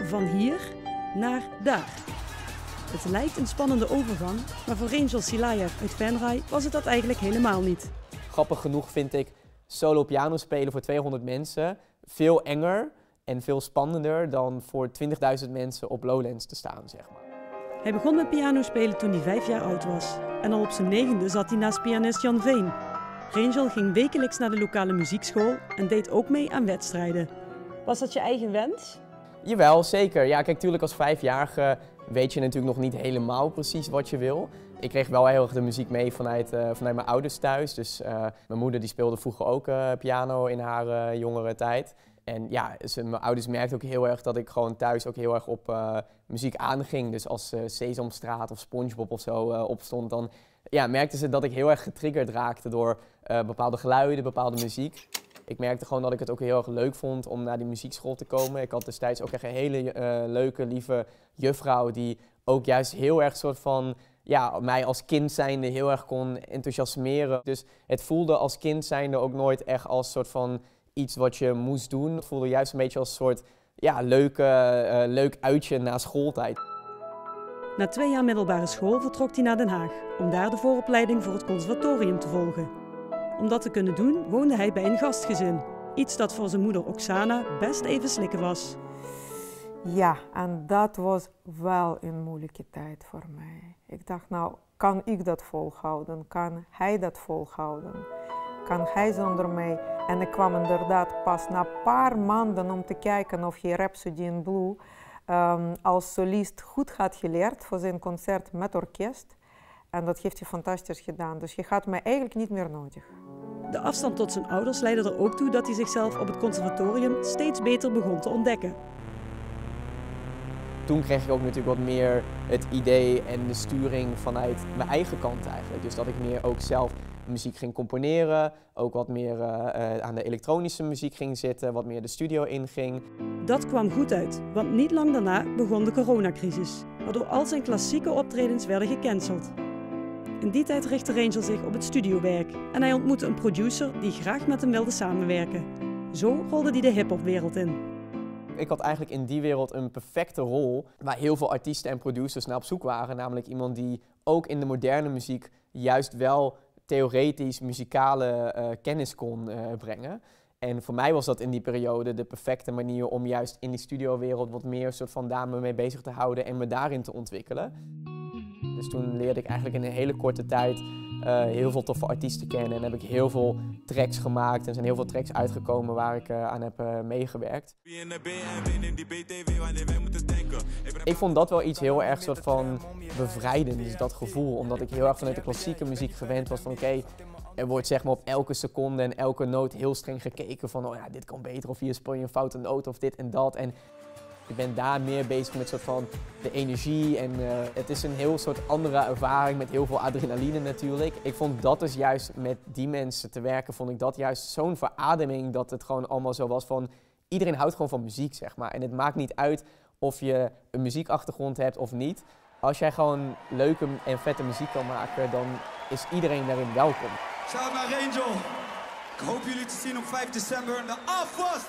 van hier naar daar. Het lijkt een spannende overgang, maar voor Angel Silayev uit Venray was het dat eigenlijk helemaal niet. Grappig genoeg vind ik solo piano spelen voor 200 mensen veel enger en veel spannender dan voor 20.000 mensen op Lowlands te staan, zeg maar. Hij begon met pianospelen toen hij 5 jaar oud was. En al op zijn 9e zat hij naast pianist Jan Veen. Rangel ging wekelijks naar de lokale muziekschool en deed ook mee aan wedstrijden. Was dat je eigen wens? Jawel, zeker. Ja, kijk, tuurlijk als 5-jarige weet je natuurlijk nog niet helemaal precies wat je wil. Ik kreeg wel heel erg de muziek mee vanuit mijn ouders thuis. Dus mijn moeder die speelde vroeger ook piano in haar jongere tijd. En ja, mijn ouders merkten ook heel erg dat ik gewoon thuis ook heel erg op muziek aanging. Dus als Sesamstraat of SpongeBob of zo opstond, dan ja, merkten ze dat ik heel erg getriggerd raakte door bepaalde geluiden, bepaalde muziek. Ik merkte gewoon dat ik het ook heel erg leuk vond om naar die muziekschool te komen. Ik had destijds ook echt een hele leuke, lieve juffrouw die ook juist heel erg soort van, ja, mij als kind zijnde heel erg kon enthousiasmeren. Dus het voelde als kind zijnde ook nooit echt als soort van iets wat je moest doen. Het voelde juist een beetje als een soort ja, leuk uitje na schooltijd. Na 2 jaar middelbare school vertrok hij naar Den Haag om daar de vooropleiding voor het conservatorium te volgen. Om dat te kunnen doen woonde hij bij een gastgezin. Iets dat voor zijn moeder Oksana best even slikken was. Ja, en dat was wel een moeilijke tijd voor mij. Ik dacht, nou, kan ik dat volhouden? Kan hij dat volhouden? Kan hij zonder mij? En ik kwam inderdaad pas na een paar maanden om te kijken of hij Rhapsody in Blue als solist goed had geleerd voor zijn concert met orkest. En dat heeft hij fantastisch gedaan. Dus je had mij eigenlijk niet meer nodig. De afstand tot zijn ouders leidde er ook toe dat hij zichzelf op het conservatorium steeds beter begon te ontdekken. Toen kreeg ik ook natuurlijk wat meer het idee en de sturing vanuit mijn eigen kant eigenlijk. Dus dat ik meer ook zelf muziek ging componeren, ook wat meer aan de elektronische muziek ging zitten, wat meer de studio inging. Dat kwam goed uit, want niet lang daarna begon de coronacrisis, waardoor al zijn klassieke optredens werden gecanceld. In die tijd richtte Rangel zich op het studiowerk en hij ontmoette een producer die graag met hem wilde samenwerken. Zo rolde hij de hiphopwereld in. Ik had eigenlijk in die wereld een perfecte rol waar heel veel artiesten en producers naar op zoek waren. Namelijk iemand die ook in de moderne muziek juist wel theoretisch muzikale kennis kon brengen. En voor mij was dat in die periode de perfecte manier om juist in die studiowereld wat meer soort van daar me mee bezig te houden en me daarin te ontwikkelen. Dus toen leerde ik eigenlijk in een hele korte tijd heel veel toffe artiesten kennen en heb ik heel veel tracks gemaakt en zijn heel veel tracks uitgekomen waar ik aan heb meegewerkt. Ik vond dat wel iets heel erg soort van bevrijdend, dus dat gevoel, omdat ik heel erg vanuit de klassieke muziek gewend was van oké, er wordt zeg maar op elke seconde en elke noot heel streng gekeken van oh ja, dit kan beter of hier speel je een foute noot of dit en dat. En ik ben daar meer bezig met soort van de energie en het is een heel soort andere ervaring met heel veel adrenaline natuurlijk. Ik vond dat dus juist met die mensen te werken, vond ik dat juist zo'n verademing dat het gewoon allemaal zo was van iedereen houdt gewoon van muziek zeg maar. En het maakt niet uit of je een muziekachtergrond hebt of niet. Als jij gewoon leuke en vette muziek kan maken, dan is iedereen daarin welkom. Shout out naar Rangel. Ik hoop jullie te zien op 5 december in de AFAS.